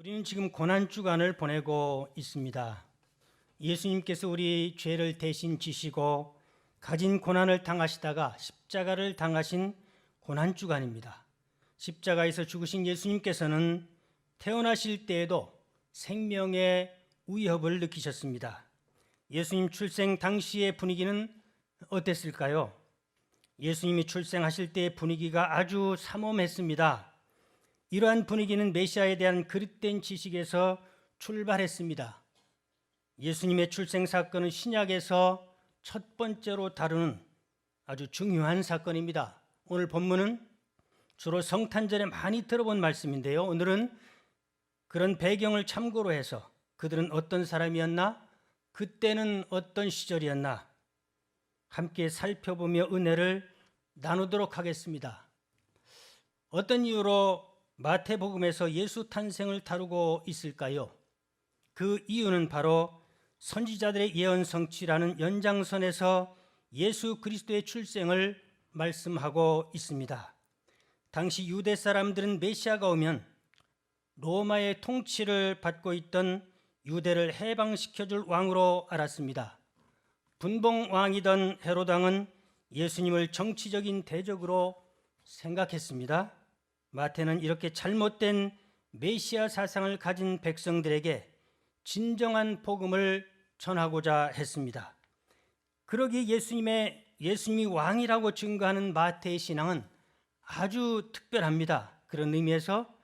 우리는 지금 고난주간을 보내고 있습니다. 예수님께서 우리 죄를 대신 지시고 가진 고난을 당하시다가 십자가를 당하신 고난주간입니다. 십자가에서 죽으신 예수님께서는 태어나실 때에도 생명의 위협을 느끼셨습니다. 예수님 출생 당시의 분위기는 어땠을까요? 예수님이 출생하실 때의 분위기가 아주 삼엄했습니다. 이러한 분위기는 메시아에 대한 그릇된 지식에서 출발했습니다. 예수님의 출생 사건은 신약에서 첫 번째로 다루는 아주 중요한 사건입니다. 오늘 본문은 주로 성탄절에 많이 들어본 말씀인데요. 오늘은 그런 배경을 참고로 해서 그들은 어떤 사람이었나? 그때는 어떤 시절이었나? 함께 살펴보며 은혜를 나누도록 하겠습니다. 어떤 이유로 마태복음에서 예수 탄생을 다루고 있을까요? 그 이유는 바로 선지자들의 예언 성취라는 연장선에서 예수 그리스도의 출생을 말씀하고 있습니다. 당시 유대 사람들은 메시아가 오면 로마의 통치를 받고 있던 유대를 해방시켜줄 왕으로 알았습니다. 분봉왕이던 헤롯 왕은 예수님을 정치적인 대적으로 생각했습니다. 마태는 이렇게 잘못된 메시아 사상을 가진 백성들에게 진정한 복음을 전하고자 했습니다. 그러기에 예수님이 왕이라고 증거하는 마태의 신앙은 아주 특별합니다. 그런 의미에서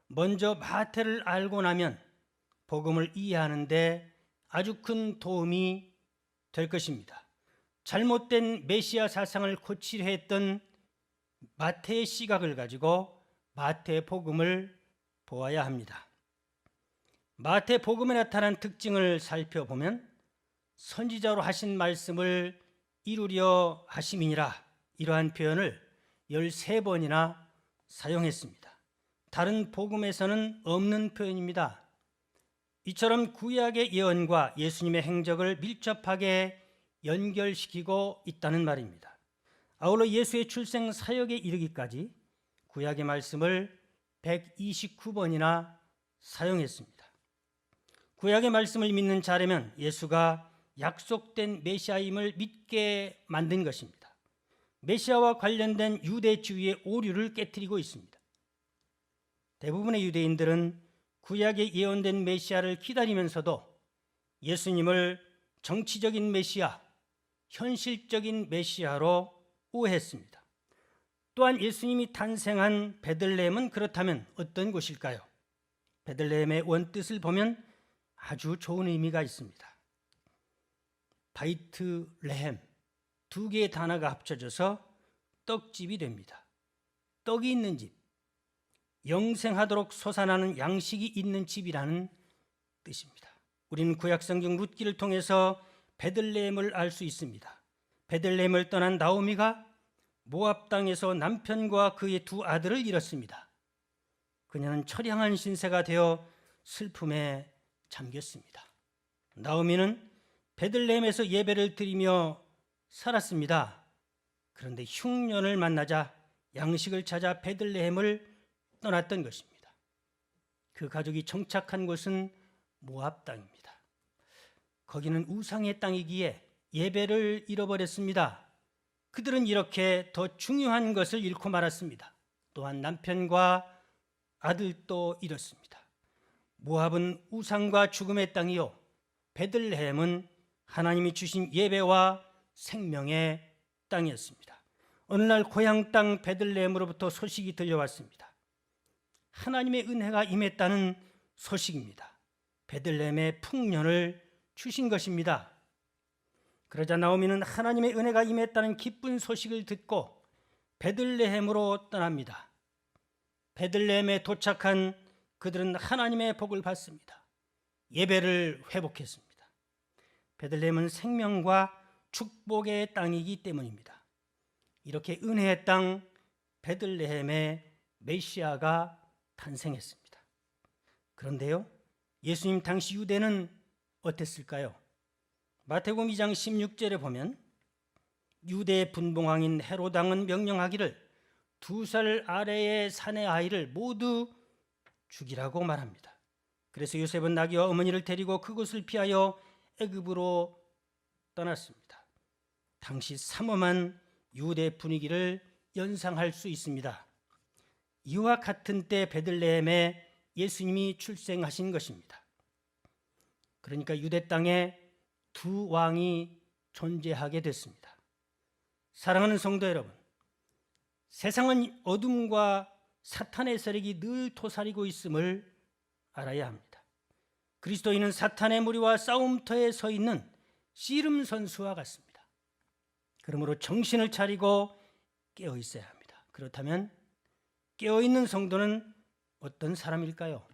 먼저 마태를 알고 나면 복음을 이해하는데 아주 큰 도움이 될 것입니다. 잘못된 메시아 사상을 고치려 했던 마태의 시각을 가지고 마태복음을 보아야 합니다. 마태복음에 나타난 특징을 살펴보면 선지자로 하신 말씀을 이루려 하심이니라, 이러한 표현을 13번이나 사용했습니다. 다른 복음에서는 없는 표현입니다. 이처럼 구약의 예언과 예수님의 행적을 밀접하게 연결시키고 있다는 말입니다. 아울러 예수의 출생 사역에 이르기까지 구약의 말씀을 129번이나 사용했습니다. 구약의 말씀을 믿는 자라면 예수가 약속된 메시아임을 믿게 만든 것입니다. 메시아와 관련된 유대주의의 오류를 깨뜨리고 있습니다. 대부분의 유대인들은 구약에 예언된 메시아를 기다리면서도 예수님을 정치적인 메시아, 현실적인 메시아로 오해했습니다. 또한 예수님이 탄생한 베들레헴은 그렇다면 어떤 곳일까요? 베들레헴의 원뜻을 보면 아주 좋은 의미가 있습니다. 바이트레헴, 두 개의 단어가 합쳐져서 떡집이 됩니다. 떡이 있는 집, 영생하도록 솟아나는 양식이 있는 집이라는 뜻입니다. 우리는 구약성경 룻기를 통해서 베들레헴을 알 수 있습니다. 베들레헴을 떠난 나오미가 모압 땅에서 남편과 그의 두 아들을 잃었습니다. 그녀는 처량한 신세가 되어 슬픔에 잠겼습니다. 나오미는 베들레헴에서 예배를 드리며 살았습니다. 그런데 흉년을 만나자 양식을 찾아 베들레헴을 떠났던 것입니다. 그 가족이 정착한 곳은 모압 땅입니다. 거기는 우상의 땅이기에 예배를 잃어버렸습니다. 그들은 이렇게 더 중요한 것을 잃고 말았습니다. 또한 남편과 아들도 잃었습니다. 모압은 우상과 죽음의 땅이요, 베들레헴은 하나님이 주신 예배와 생명의 땅이었습니다. 어느 날 고향 땅 베들레헴으로부터 소식이 들려왔습니다. 하나님의 은혜가 임했다는 소식입니다. 베들레헴에 풍년을 주신 것입니다. 그러자 나오미는 하나님의 은혜가 임했다는 기쁜 소식을 듣고 베들레헴으로 떠납니다. 베들레헴에 도착한 그들은 하나님의 복을 받습니다. 예배를 회복했습니다. 베들레헴은 생명과 축복의 땅이기 때문입니다. 이렇게 은혜의 땅 베들레헴에 메시아가 탄생했습니다. 그런데요, 예수님 당시 유대는 어땠을까요? 마태복음 2장 16절에 보면 유대의 분봉왕인 헤롯 왕은 명령하기를 2살 아래의 사내 아이를 모두 죽이라고 말합니다. 그래서 요셉은 나귀와 어머니를 데리고 그곳을 피하여 애굽으로 떠났습니다. 당시 삼엄한 유대 분위기를 연상할 수 있습니다. 이와 같은 때 베들레헴에 예수님이 출생하신 것입니다. 그러니까 유대 땅에 두 왕이 존재하게 됐습니다. 사랑하는 성도 여러분, 세상은 어둠과 사탄의 세력이 늘 토사리고 있음을 알아야 합니다. 그리스도인은 사탄의 무리와 싸움터에 서 있는 씨름 선수와 같습니다. 그러므로 정신을 차리고 깨어 있어야 합니다. 그렇다면 깨어 있는 성도는 어떤 사람일까요?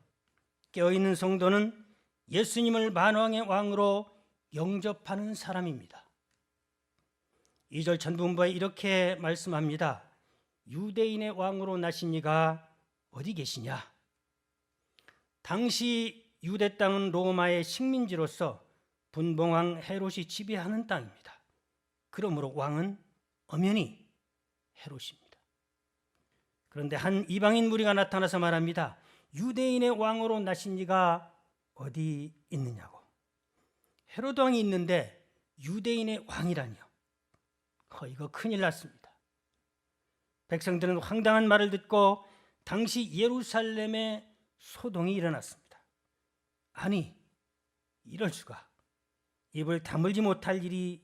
깨어 있는 성도는 예수님을 만왕의 왕으로 영접하는 사람입니다. 2절 전분부에 이렇게 말씀합니다. 유대인의 왕으로 나신 이가 어디 계시냐? 당시 유대 땅은 로마의 식민지로서 분봉왕 헤롯이 지배하는 땅입니다. 그러므로 왕은 엄연히 헤롯입니다. 그런데 한 이방인 무리가 나타나서 말합니다. 유대인의 왕으로 나신 이가 어디 있느냐고. 헤롯 왕이 있는데 유대인의 왕이라니요. 이거 큰일 났습니다. 백성들은 황당한 말을 듣고 당시 예루살렘에 소동이 일어났습니다. 아니, 이럴 수가. 입을 다물지 못할 일이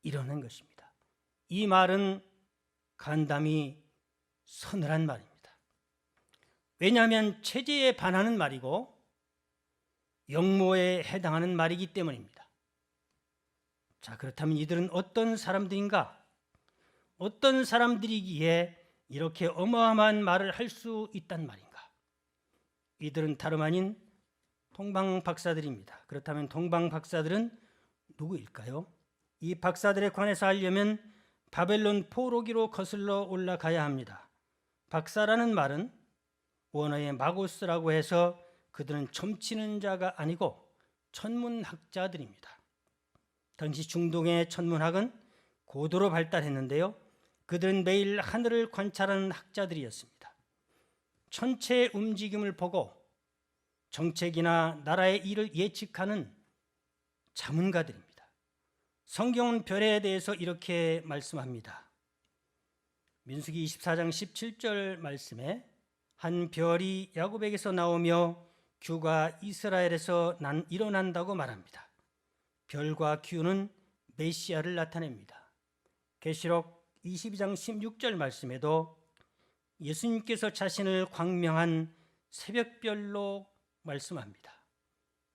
일어난 것입니다. 이 말은 간담이 서늘한 말입니다. 왜냐하면 체제에 반하는 말이고 영모에 해당하는 말이기 때문입니다. 자, 그렇다면 이들은 어떤 사람들인가? 어떤 사람들이기에 이렇게 어마어마한 말을 할 수 있단 말인가? 이들은 다름 아닌 동방 박사들입니다. 그렇다면 동방 박사들은 누구일까요? 이 박사들에 관해서 알려면 바벨론 포로기로 거슬러 올라가야 합니다. 박사라는 말은 원어의 마고스라고 해서 그들은 점치는 자가 아니고 천문학자들입니다. 당시 중동의 천문학은 고도로 발달했는데요. 그들은 매일 하늘을 관찰하는 학자들이었습니다. 천체의 움직임을 보고 정책이나 나라의 일을 예측하는 자문가들입니다. 성경은 별에 대해서 이렇게 말씀합니다. 민수기 24장 17절 말씀에 한 별이 야곱에게서 나오며 규가 이스라엘에서 일어난다고 말합니다. 별과 규는 메시아를 나타냅니다. 계시록 22장 16절 말씀에도 예수님께서 자신을 광명한 새벽별로 말씀합니다.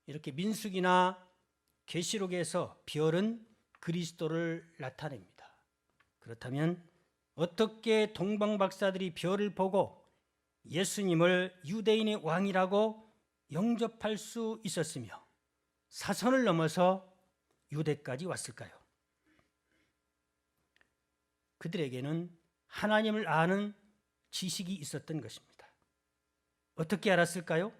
이렇게 민수기나 계시록에서 별은 그리스도를 나타냅니다. 그렇다면 어떻게 동방 박사들이 별을 보고 예수님을 유대인의 왕이라고 영접할 수 있었으며 사선을 넘어서 유대까지 왔을까요? 그들에게는 하나님을 아는 지식이 있었던 것입니다. 어떻게 알았을까요?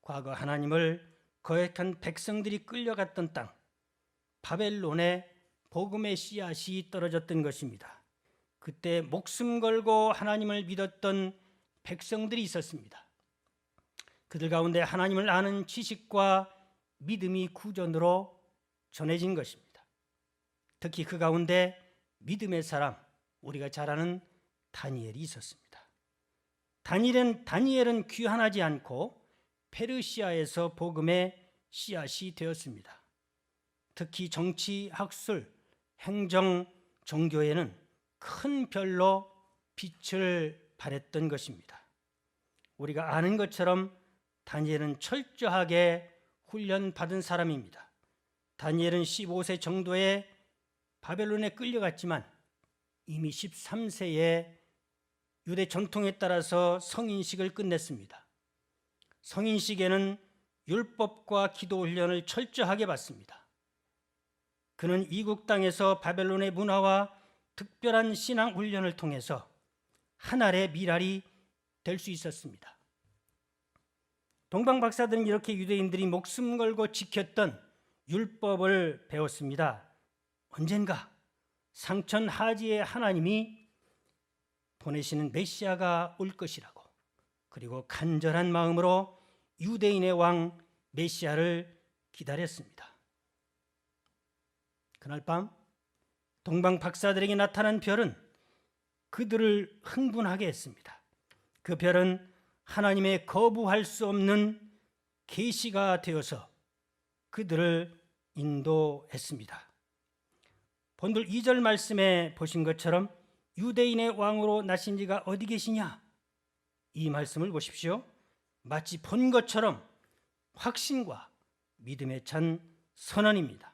과거 하나님을 거역한 백성들이 끌려갔던 땅 바벨론에 복음의 씨앗이 떨어졌던 것입니다. 그때 목숨 걸고 하나님을 믿었던 백성들이 있었습니다. 그들 가운데 하나님을 아는 지식과 믿음이 구전으로 전해진 것입니다. 특히 그 가운데 믿음의 사람, 우리가 잘 아는 다니엘이 있었습니다. 다니엘은 귀환하지 않고 페르시아에서 복음의 씨앗이 되었습니다. 특히 정치, 학술, 행정, 종교에는 큰 별로 빛을 발했던 것입니다. 우리가 아는 것처럼 다니엘은 철저하게 훈련받은 사람입니다. 다니엘은 15세 정도에 바벨론에 끌려갔지만 이미 13세에 유대 전통에 따라서 성인식을 끝냈습니다. 성인식에는 율법과 기도 훈련을 철저하게 받습니다. 그는 이국 땅에서 바벨론의 문화와 특별한 신앙 훈련을 통해서 하늘의 미랄이 될 수 있었습니다. 동방 박사들은 이렇게 유대인들이 목숨 걸고 지켰던 율법을 배웠습니다. 언젠가 상천하지의 하나님이 보내시는 메시아가 올 것이라고, 그리고 간절한 마음으로 유대인의 왕 메시아를 기다렸습니다. 그날 밤 동방 박사들에게 나타난 별은 그들을 흥분하게 했습니다. 그 별은 하나님의 거부할 수 없는 계시가 되어서 그들을 인도했습니다. 본들 2절 말씀에 보신 것처럼 유대인의 왕으로 나신 이가 어디 계시냐? 이 말씀을 보십시오. 마치 본 것처럼 확신과 믿음에 찬 선언입니다.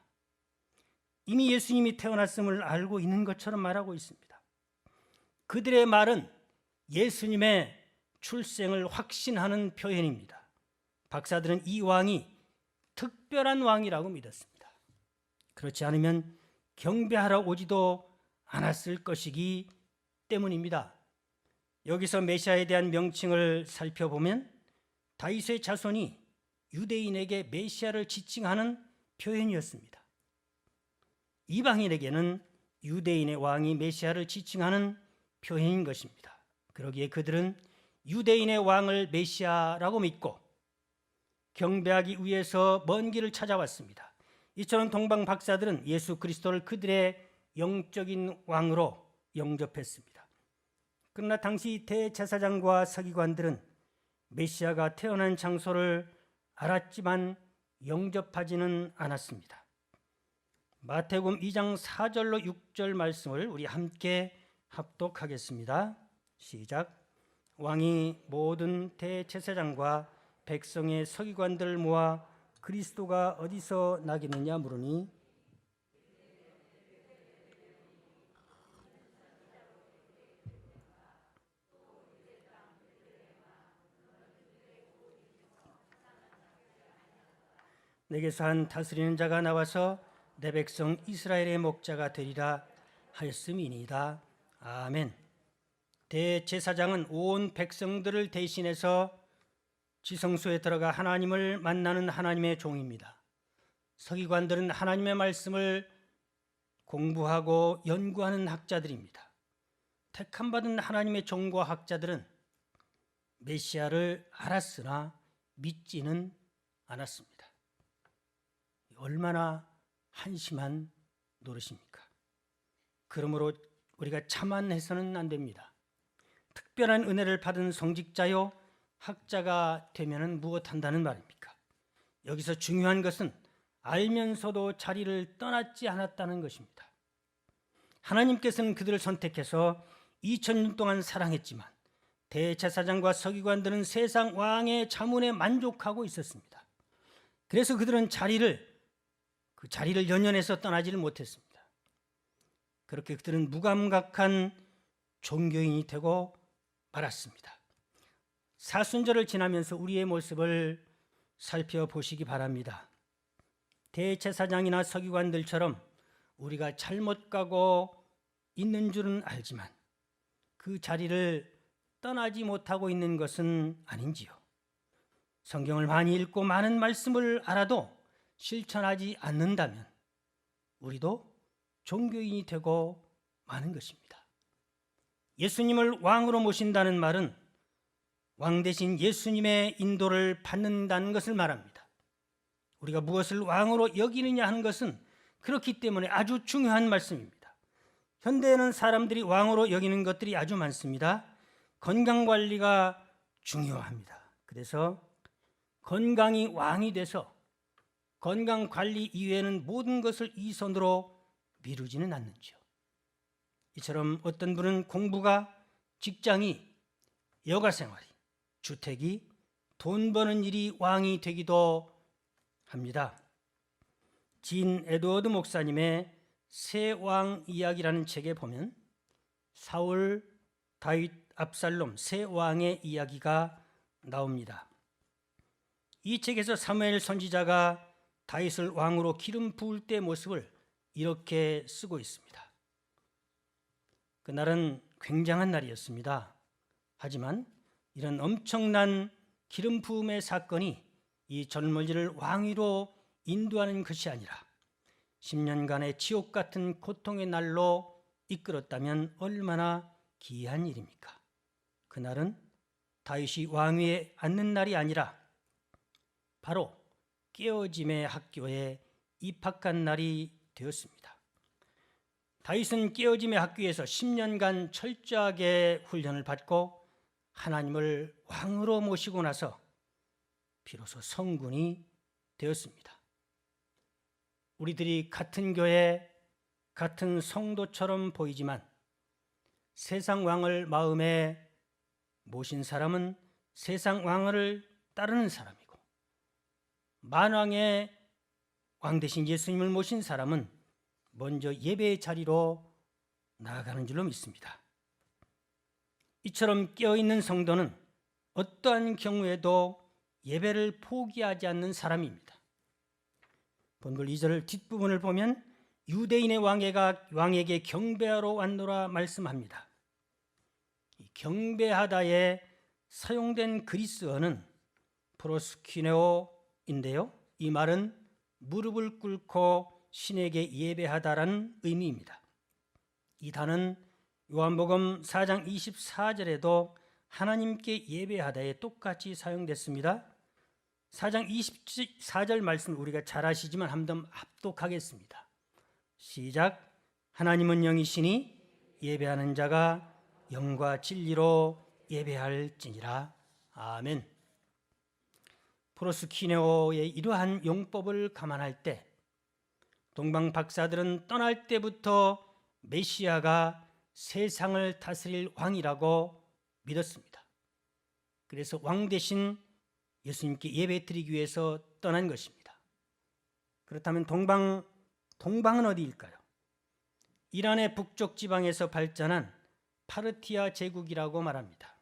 이미 예수님이 태어났음을 알고 있는 것처럼 말하고 있습니다. 그들의 말은 예수님의 출생을 확신하는 표현입니다. 박사들은 이 왕이 특별한 왕이라고 믿었습니다. 그렇지 않으면 경배하러 오지도 않았을 것이기 때문입니다. 여기서 메시아에 대한 명칭을 살펴보면 다윗의 자손이 유대인에게 메시아를 지칭하는 표현이었습니다. 이방인에게는 유대인의 왕이 메시아를 지칭하는 표현인 것입니다. 그러기에 그들은 유대인의 왕을 메시아라고 믿고 경배하기 위해서 먼 길을 찾아왔습니다. 이처럼 동방 박사들은 예수 그리스도를 그들의 영적인 왕으로 영접했습니다. 그러나 당시 대제사장과 서기관들은 메시아가 태어난 장소를 알았지만 영접하지는 않았습니다. 마태복음 2장 4절로 6절 말씀을 우리 함께 합독하겠습니다. 시작. 왕이 모든 대제사장과 백성의 서기관들을 모아 그리스도가 어디서 나겠느냐 물으니 내게서 한 다스리는 자가 나와서 내 백성 이스라엘의 목자가 되리라 하였음이니이다. 아멘. 대제사장은 온 백성들을 대신해서 지성소에 들어가 하나님을 만나는 하나님의 종입니다. 서기관들은 하나님의 말씀을 공부하고 연구하는 학자들입니다. 택함받은 하나님의 종과 학자들은 메시아를 알았으나 믿지는 않았습니다. 얼마나 한심한 노릇입니까? 그러므로 우리가 자만해서는 안 됩니다. 특별한 은혜를 받은 성직자요 학자가 되면은 무엇한다는 말입니까? 여기서 중요한 것은 알면서도 자리를 떠났지 않았다는 것입니다. 하나님께서는 그들을 선택해서 2000년 동안 사랑했지만 대제사장과 서기관들은 세상 왕의 자문에 만족하고 있었습니다. 그래서 그들은 그 자리를 연연해서 떠나지를 못했습니다. 그렇게 그들은 무감각한 종교인이 되고 말았습니다. 사순절을 지나면서 우리의 모습을 살펴보시기 바랍니다. 대제사장이나 서기관들처럼 우리가 잘못 가고 있는 줄은 알지만 그 자리를 떠나지 못하고 있는 것은 아닌지요. 성경을 많이 읽고 많은 말씀을 알아도 실천하지 않는다면 우리도 종교인이 되고 마는 것입니다. 예수님을 왕으로 모신다는 말은 왕 대신 예수님의 인도를 받는다는 것을 말합니다. 우리가 무엇을 왕으로 여기느냐 하는 것은 그렇기 때문에 아주 중요한 말씀입니다. 현대에는 사람들이 왕으로 여기는 것들이 아주 많습니다. 건강관리가 중요합니다. 그래서 건강이 왕이 돼서 건강관리 이외에는 모든 것을 이 손으로 미루지는 않는지요. 이처럼 어떤 분은 공부가, 직장이, 여가생활이, 주택이, 돈 버는 일이 왕이 되기도 합니다. 진 에드워드 목사님의 새 왕 이야기라는 책에 보면 사울, 다윗, 압살롬 세 왕의 이야기가 나옵니다. 이 책에서 사무엘 선지자가 다윗을 왕으로 기름 부을 때 모습을 이렇게 쓰고 있습니다. 그날은 굉장한 날이었습니다. 하지만 이런 엄청난 기름 부음의 사건이 이 젊은이를 왕위로 인도하는 것이 아니라 10년간의 지옥 같은 고통의 날로 이끌었다면 얼마나 기이한 일입니까? 그날은 다윗이 왕위에 앉는 날이 아니라 바로 깨어짐의 학교에 입학한 날이 되었습니다. 다윗은 깨어짐의 학교에서 10년간 철저하게 훈련을 받고 하나님을 왕으로 모시고 나서 비로소 성군이 되었습니다. 우리들이 같은 교회, 같은 성도처럼 보이지만 세상 왕을 마음에 모신 사람은 세상 왕을 따르는 사람이고, 만왕의 왕 대신 예수님을 모신 사람은 먼저 예배의 자리로 나아가는 줄로 믿습니다. 이처럼 깨어있는 성도는 어떠한 경우에도 예배를 포기하지 않는 사람입니다. 본문 2절 뒷부분을 보면 유대인의 왕에게 경배하러 왔노라 말씀합니다. 이 경배하다에 사용된 그리스어는 프로스키네오인데요, 이 말은 무릎을 꿇고 신에게 예배하다라는 의미입니다. 이 단어는 요한복음 4장 24절에도 하나님께 예배하다에 똑같이 사용됐습니다. 4장 24절 말씀 우리가 잘 아시지만 한번 합독하겠습니다. 시작. 하나님은 영이시니 예배하는 자가 영과 진리로 예배할지니라. 아멘. 프로스키네오의 이러한 용법을 감안할 때 동방 박사들은 떠날 때부터 메시아가 세상을 다스릴 왕이라고 믿었습니다. 그래서 왕 대신 예수님께 예배드리기 위해서 떠난 것입니다. 그렇다면 동방은 어디일까요? 이란의 북쪽 지방에서 발전한 파르티아 제국이라고 말합니다.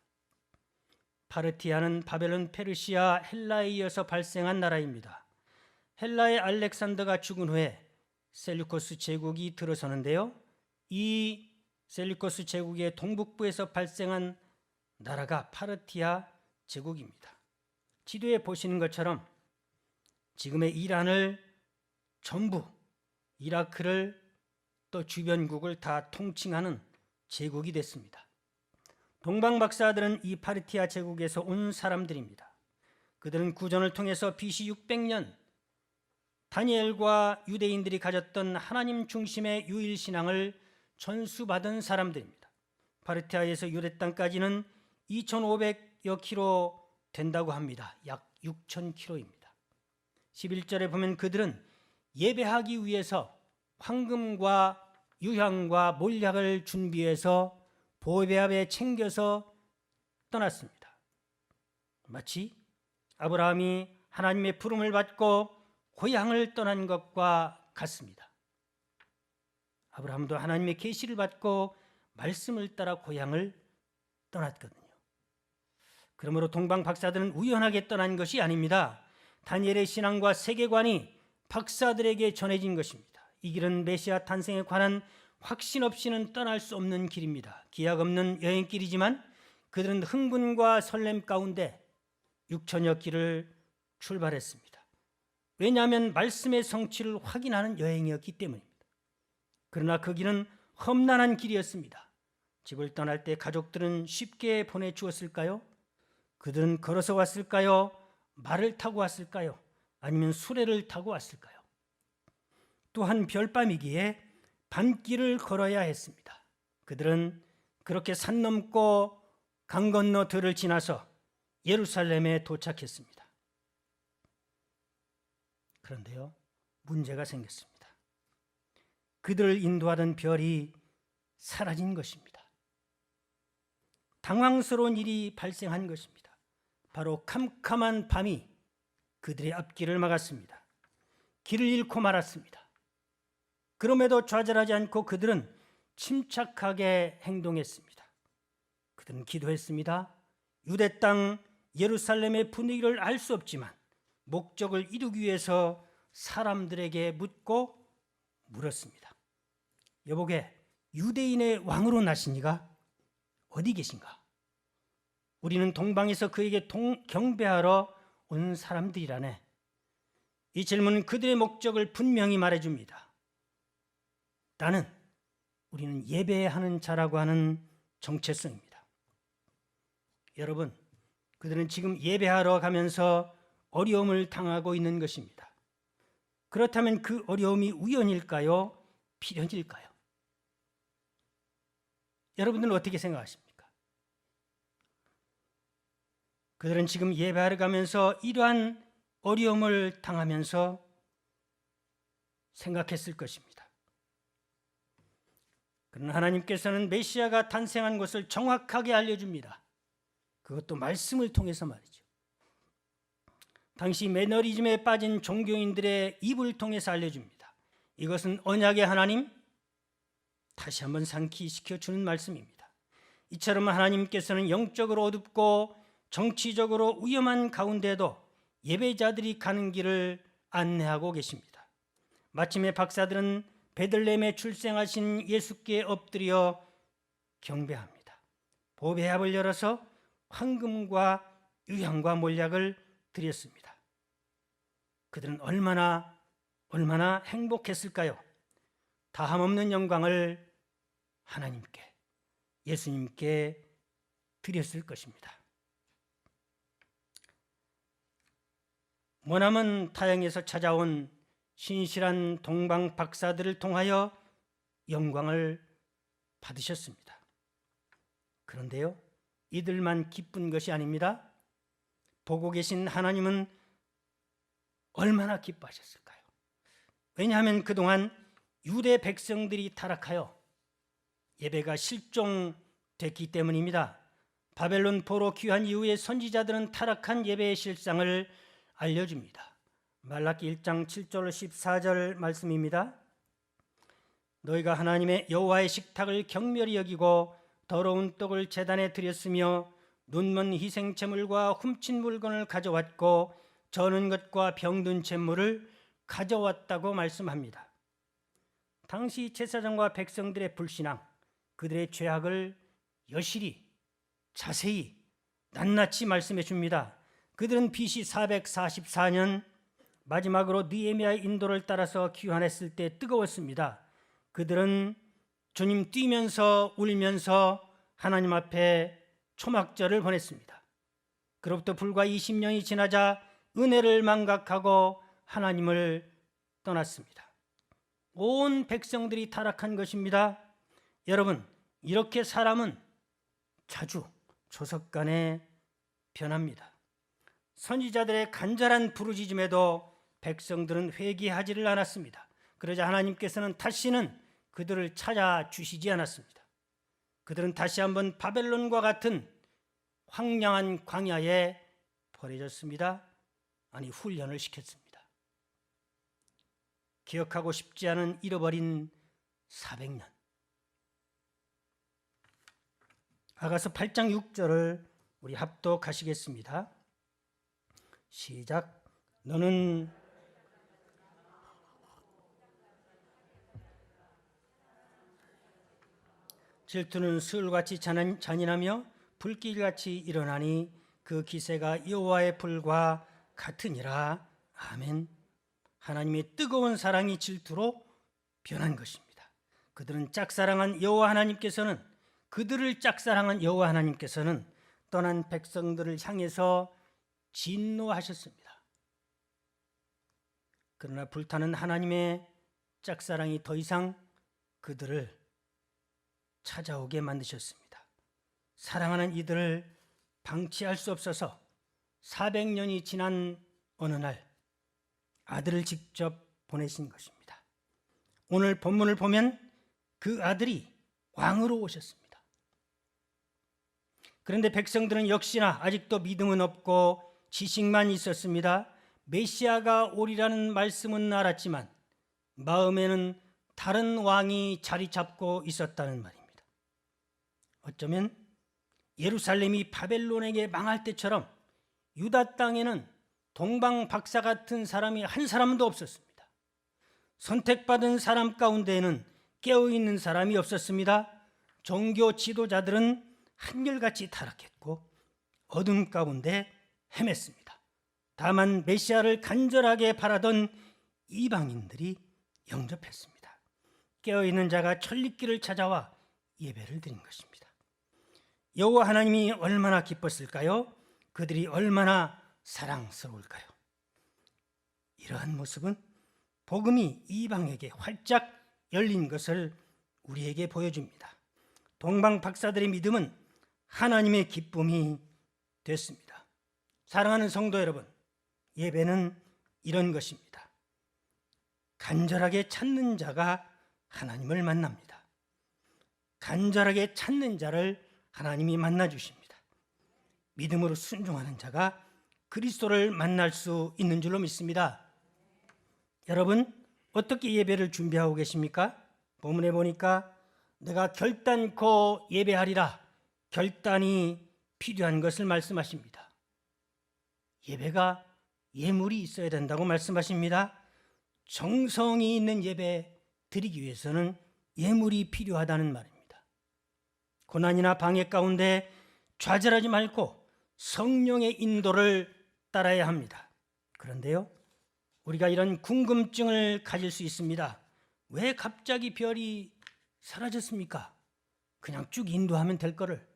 파르티아는 바벨론, 페르시아, 헬라에 이어서 발생한 나라입니다. 헬라의 알렉산더가 죽은 후에 셀루코스 제국이 들어서는데요, 이 셀루코스 제국의 동북부에서 발생한 나라가 파르티아 제국입니다. 지도에 보시는 것처럼 지금의 이란을 전부, 이라크를 또 주변국을 다 통칭하는 제국이 됐습니다. 동방 박사들은 이 파르티아 제국에서 온 사람들입니다. 그들은 구전을 통해서 BC 600년 다니엘과 유대인들이 가졌던 하나님 중심의 유일신앙을 전수받은 사람들입니다. 파르티아에서 유대 땅까지는 2,500여 킬로 된다고 합니다. 약 6,000킬로입니다. 11절에 보면 그들은 예배하기 위해서 황금과 유향과 몰약을 준비해서 보배압에 챙겨서 떠났습니다. 마치 아브라함이 하나님의 부름을 받고 고향을 떠난 것과 같습니다. 아브라함도 하나님의 계시를 받고 말씀을 따라 고향을 떠났거든요. 그러므로 동방 박사들은 우연하게 떠난 것이 아닙니다. 다니엘의 신앙과 세계관이 박사들에게 전해진 것입니다. 이 길은 메시아 탄생에 관한 확신 없이는 떠날 수 없는 길입니다. 기약 없는 여행길이지만 그들은 흥분과 설렘 가운데 6천여 길을 출발했습니다. 왜냐하면 말씀의 성취를 확인하는 여행이었기 때문입니다. 그러나 그 길은 험난한 길이었습니다. 집을 떠날 때 가족들은 쉽게 보내주었을까요? 그들은 걸어서 왔을까요? 말을 타고 왔을까요? 아니면 수레를 타고 왔을까요? 또한 별밤이기에 밤길을 걸어야 했습니다. 그들은 그렇게 산 넘고 강 건너 들을 지나서 예루살렘에 도착했습니다. 그런데요, 문제가 생겼습니다. 그들을 인도하던 별이 사라진 것입니다. 당황스러운 일이 발생한 것입니다. 바로 캄캄한 밤이 그들의 앞길을 막았습니다. 길을 잃고 말았습니다. 그럼에도 좌절하지 않고 그들은 침착하게 행동했습니다. 그들은 기도했습니다. 유대 땅 예루살렘의 분위기를 알 수 없지만 목적을 이루기 위해서 사람들에게 묻고 물었습니다. 여보게, 유대인의 왕으로 나신 이가 어디 계신가? 우리는 동방에서 그에게 경배하러 온 사람들이라네. 이 질문은 그들의 목적을 분명히 말해줍니다. 우리는 예배하는 자라고 하는 정체성입니다. 여러분, 그들은 지금 예배하러 가면서 어려움을 당하고 있는 것입니다. 그렇다면 그 어려움이 우연일까요? 필연일까요? 여러분들은 어떻게 생각하십니까? 그들은 지금 예배하러 가면서 이러한 어려움을 당하면서 생각했을 것입니다. 그러나 하나님께서는 메시아가 탄생한 것을 정확하게 알려줍니다. 그것도 말씀을 통해서 말이죠. 당시 매너리즘에 빠진 종교인들의 입을 통해서 알려줍니다. 이것은 언약의 하나님, 다시 한번 상기시켜 주는 말씀입니다. 이처럼 하나님께서는 영적으로 어둡고 정치적으로 위험한 가운데도 예배자들이 가는 길을 안내하고 계십니다. 마침내 박사들은 베들레헴에 출생하신 예수께 엎드려 경배합니다. 보배합을 열어서 황금과 유향과 몰약을 드렸습니다. 그들은 얼마나 행복했을까요? 다함없는 영광을 하나님께, 예수님께 드렸을 것입니다. 머나먼 타향에서 찾아온 신실한 동방 박사들을 통하여 영광을 받으셨습니다. 그런데요, 이들만 기쁜 것이 아닙니다. 보고 계신 하나님은 얼마나 기뻐하셨을까요? 왜냐하면 그동안 유대 백성들이 타락하여 예배가 실종됐기 때문입니다. 바벨론 포로 귀환 이후에 선지자들은 타락한 예배의 실상을 알려줍니다. 말라기 1장 7절 14절 말씀입니다. 너희가 하나님의 여호와의 식탁을 경멸히 여기고 더러운 떡을 제단에 드렸으며 눈먼 희생 제물과 훔친 물건을 가져왔고 저는 것과 병든 제물을 가져왔다고 말씀합니다. 당시 제사장과 백성들의 불신앙, 그들의 죄악을 여실히 자세히 낱낱이 말씀해 줍니다. 그들은 BC 444년 마지막으로 느헤미야의 인도를 따라서 귀환했을 때 뜨거웠습니다. 그들은 주님 뛰면서 울면서 하나님 앞에 초막절을 보냈습니다. 그로부터 불과 20년이 지나자 은혜를 망각하고 하나님을 떠났습니다. 온 백성들이 타락한 것입니다. 여러분, 이렇게 사람은 자주 조석간에 변합니다. 선지자들의 간절한 부르짖음에도 백성들은 회개하지를 않았습니다. 그러자 하나님께서는 다시는 그들을 찾아주시지 않았습니다. 그들은 다시 한번 바벨론과 같은 황량한 광야에 버려졌습니다. 아니, 훈련을 시켰습니다. 기억하고 싶지 않은 잃어버린 400년. 아가서 8장 6절을 우리 합독하시겠습니다. 시작. 너는 질투는 수울같이 잔인하며 불길같이 일어나니 그 기세가 여호와의 불과 같으니라. 아멘. 하나님의 뜨거운 사랑이 질투로 변한 것입니다. 그들은 짝사랑한 여호와 하나님께서는 그들을 짝사랑한 여호와 하나님께서는 떠난 백성들을 향해서 진노하셨습니다. 그러나 불타는 하나님의 짝사랑이 더 이상 그들을 찾아오게 만드셨습니다. 사랑하는 이들을 방치할 수 없어서 400년이 지난 어느 날 아들을 직접 보내신 것입니다. 오늘 본문을 보면 그 아들이 왕으로 오셨습니다. 그런데 백성들은 역시나 아직도 믿음은 없고 지식만 있었습니다. 메시아가 오리라는 말씀은 알았지만 마음에는 다른 왕이 자리 잡고 있었다는 말입니다. 어쩌면 예루살렘이 바벨론에게 망할 때처럼 유다 땅에는 동방 박사 같은 사람이 한 사람도 없었습니다. 선택받은 사람 가운데에는 깨어있는 사람이 없었습니다. 종교 지도자들은 한결같이 타락했고 어둠 가운데 헤맸습니다. 다만 메시아를 간절하게 바라던 이방인들이 영접했습니다. 깨어있는 자가 천리길을 찾아와 예배를 드린 것입니다. 여호와 하나님이 얼마나 기뻤을까요? 그들이 얼마나 사랑스러울까요? 이러한 모습은 복음이 이방에게 활짝 열린 것을 우리에게 보여줍니다. 동방 박사들의 믿음은 하나님의 기쁨이 됐습니다. 사랑하는 성도 여러분, 예배는 이런 것입니다. 간절하게 찾는 자가 하나님을 만납니다. 간절하게 찾는 자를 하나님이 만나주십니다. 믿음으로 순종하는 자가 그리스도를 만날 수 있는 줄로 믿습니다. 여러분, 어떻게 예배를 준비하고 계십니까? 본문에 보니까 내가 결단코 예배하리라, 결단이 필요한 것을 말씀하십니다. 예배가 예물이 있어야 된다고 말씀하십니다. 정성이 있는 예배 드리기 위해서는 예물이 필요하다는 말입니다. 고난이나 방해 가운데 좌절하지 말고 성령의 인도를 따라야 합니다. 그런데요, 우리가 이런 궁금증을 가질 수 있습니다. 왜 갑자기 별이 사라졌습니까? 그냥 쭉 인도하면 될 거를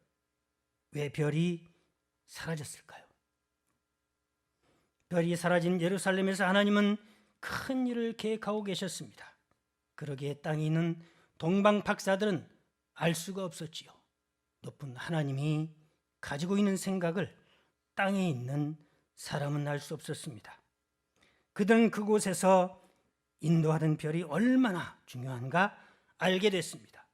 왜 별이 사라졌을까요? 별이 사라진 예루살렘에서 하나님은 큰 일을 계획하고 계셨습니다. 그러기에 땅에 있는 동방 박사들은 알 수가 없었지요. 높은 하나님이 가지고 있는 생각을 땅에 있는 사람은 알 수 없었습니다. 그들은 그곳에서 인도하던 별이 얼마나 중요한가 알게 됐습니다.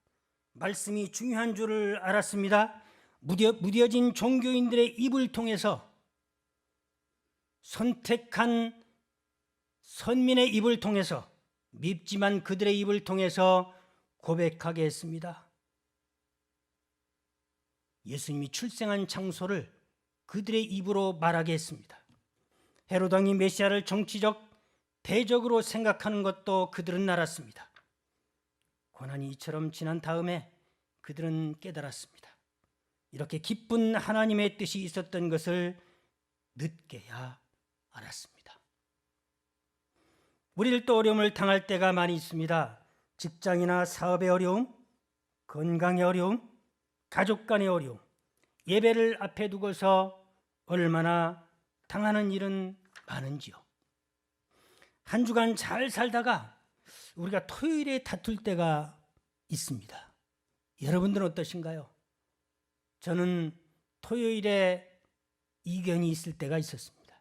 말씀이 중요한 줄을 알았습니다. 무뎌진 종교인들의 입을 통해서, 선택한 선민의 입을 통해서, 밉지만 그들의 입을 통해서 고백하게 했습니다. 예수님이 출생한 장소를 그들의 입으로 말하게 했습니다. 헤롯 왕이 메시아를 정치적 대적으로 생각하는 것도 그들은 알았습니다. 고난이 이처럼 지난 다음에 그들은 깨달았습니다. 이렇게 기쁜 하나님의 뜻이 있었던 것을 늦게야 알았습니다. 우리들도 어려움을 당할 때가 많이 있습니다. 직장이나 사업의 어려움, 건강의 어려움, 가족 간의 어려움, 예배를 앞에 두고서 얼마나 당하는 일은 많은지요. 한 주간 잘 살다가 우리가 토요일에 다툴 때가 있습니다. 여러분들은 어떠신가요? 저는 토요일에 이견이 있을 때가 있었습니다.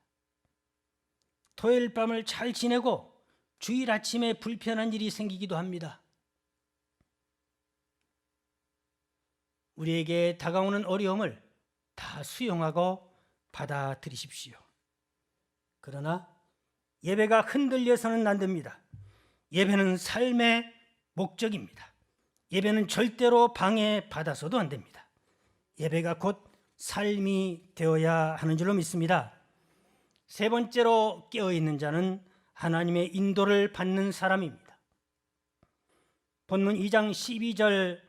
토요일 밤을 잘 지내고 주일 아침에 불편한 일이 생기기도 합니다. 우리에게 다가오는 어려움을 다 수용하고 받아들이십시오. 그러나 예배가 흔들려서는 안 됩니다. 예배는 삶의 목적입니다. 예배는 절대로 방해받아서도 안 됩니다. 예배가 곧 삶이 되어야 하는 줄로 믿습니다. 세 번째로 깨어있는 자는 하나님의 인도를 받는 사람입니다. 본문 2장 12절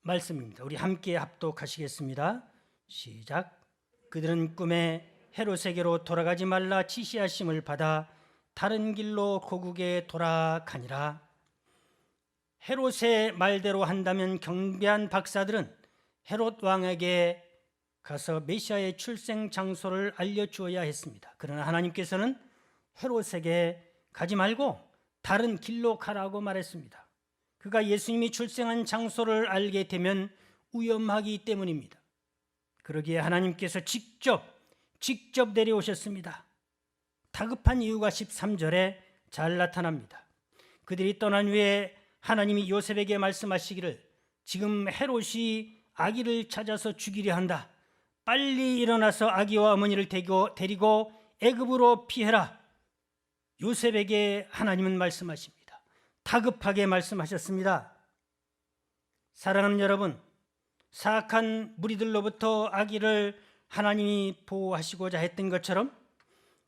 말씀입니다. 우리 함께 합독하시겠습니다. 시작. 그들은 꿈에 헤롯에게로 돌아가지 말라 지시하심을 받아 다른 길로 고국에 돌아가니라. 헤롯의 말대로 한다면 경배한 박사들은 헤롯 왕에게 가서 메시아의 출생 장소를 알려주어야 했습니다. 그러나 하나님께서는 헤롯에게 가지 말고 다른 길로 가라고 말했습니다. 그가 예수님이 출생한 장소를 알게 되면 위험하기 때문입니다. 그러기에 하나님께서 직접 내려오셨습니다. 다급한 이유가 13절에 잘 나타납니다. 그들이 떠난 후에 하나님이 요셉에게 말씀하시기를 지금 헤롯이 아기를 찾아서 죽이려 한다. 빨리 일어나서 아기와 어머니를 데리고 애굽으로 피해라. 요셉에게 하나님은 말씀하십니다. 다급하게 말씀하셨습니다. 사랑하는 여러분, 사악한 무리들로부터 아기를 하나님이 보호하시고자 했던 것처럼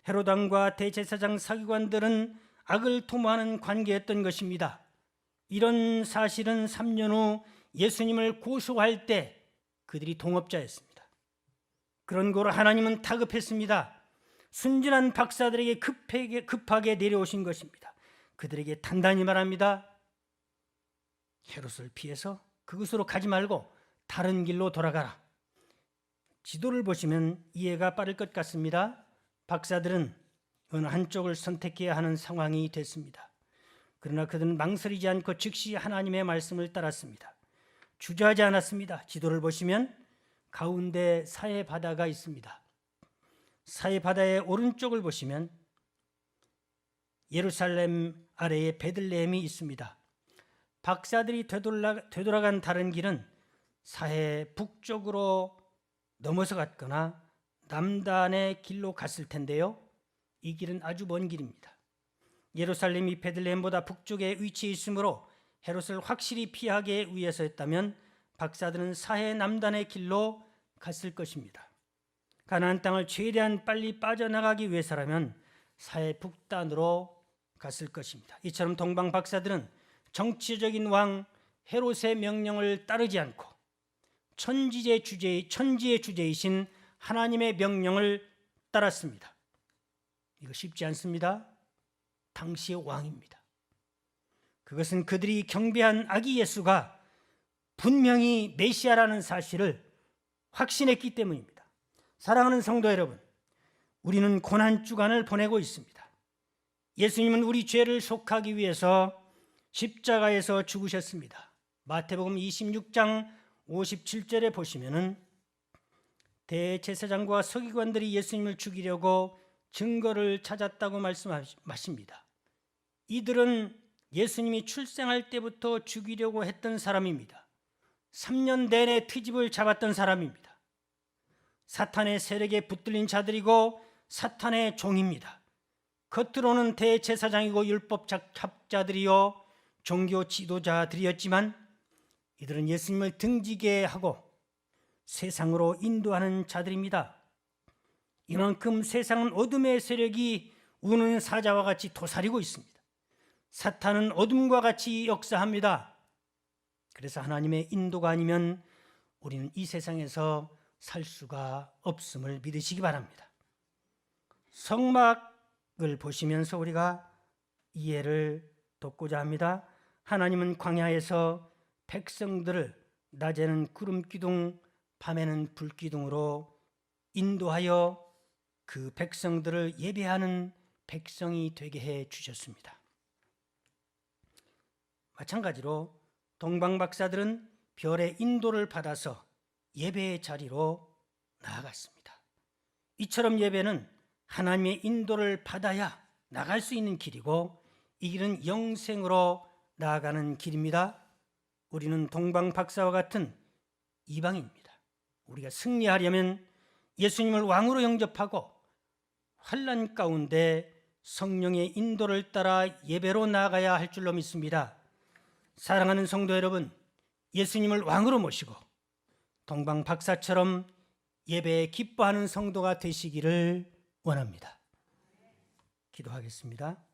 헤롯 왕과 대제사장 서기관들은 악을 도모하는 관계였던 것입니다. 이런 사실은 3년 후 예수님을 고소할 때 그들이 동업자였습니다. 그런 거로 하나님은 다급했습니다. 순진한 박사들에게 급하게 내려오신 것입니다. 그들에게 단단히 말합니다. 헤롯을 피해서 그곳으로 가지 말고 다른 길로 돌아가라. 지도를 보시면 이해가 빠를 것 같습니다. 박사들은 어느 한쪽을 선택해야 하는 상황이 됐습니다. 그러나 그들은 망설이지 않고 즉시 하나님의 말씀을 따랐습니다. 주저하지 않았습니다. 지도를 보시면 가운데 사해 바다가 있습니다. 사해 바다의 오른쪽을 보시면 예루살렘 아래에 베들레헴이 있습니다. 박사들이 되돌아간 다른 길은 사해 북쪽으로 넘어서 갔거나 남단의 길로 갔을 텐데요. 이 길은 아주 먼 길입니다. 예루살렘이 베들레헴보다 북쪽에 위치해 있으므로 헤롯을 확실히 피하기 위해서였다면 박사들은 사해 남단의 길로 갔을 것입니다. 가나안 땅을 최대한 빨리 빠져나가기 위해서라면 사해 북단으로 갔을 것입니다. 이처럼 동방 박사들은 정치적인 왕 헤롯의 명령을 따르지 않고 천지의 주제이신 하나님의 명령을 따랐습니다. 이거 쉽지 않습니다. 당시의 왕입니다. 그것은 그들이 경배한 아기 예수가 분명히 메시아라는 사실을 확신했기 때문입니다. 사랑하는 성도 여러분, 우리는 고난주간을 보내고 있습니다. 예수님은 우리 죄를 속하기 위해서 십자가에서 죽으셨습니다. 마태복음 26장 57절에 보시면은 대제사장과 서기관들이 예수님을 죽이려고 증거를 찾았다고 말씀하십니다. 이들은 예수님이 출생할 때부터 죽이려고 했던 사람입니다. 3년 내내 트집을 잡았던 사람입니다. 사탄의 세력에 붙들린 자들이고 사탄의 종입니다. 겉으로는 대제사장이고 율법학자들이요 종교 지도자들이었지만 이들은 예수님을 등지게 하고 세상으로 인도하는 자들입니다. 이만큼 세상은 어둠의 세력이 우는 사자와 같이 도사리고 있습니다. 사탄은 어둠과 같이 역사합니다. 그래서 하나님의 인도가 아니면 우리는 이 세상에서 살 수가 없음을 믿으시기 바랍니다. 성막을 보시면서 우리가 이해를 돕고자 합니다. 하나님은 광야에서 백성들을 낮에는 구름기둥, 밤에는 불기둥으로 인도하여 그 백성들을 예배하는 백성이 되게 해 주셨습니다. 마찬가지로 동방 박사들은 별의 인도를 받아서 예배의 자리로 나아갔습니다. 이처럼 예배는 하나님의 인도를 받아야 나갈 수 있는 길이고 이 길은 영생으로 나아가는 길입니다. 우리는 동방 박사와 같은 이방인입니다. 우리가 승리하려면 예수님을 왕으로 영접하고 환난 가운데 성령의 인도를 따라 예배로 나아가야 할 줄로 믿습니다. 사랑하는 성도 여러분, 예수님을 왕으로 모시고 동방 박사처럼 예배에 기뻐하는 성도가 되시기를 원합니다. 기도하겠습니다.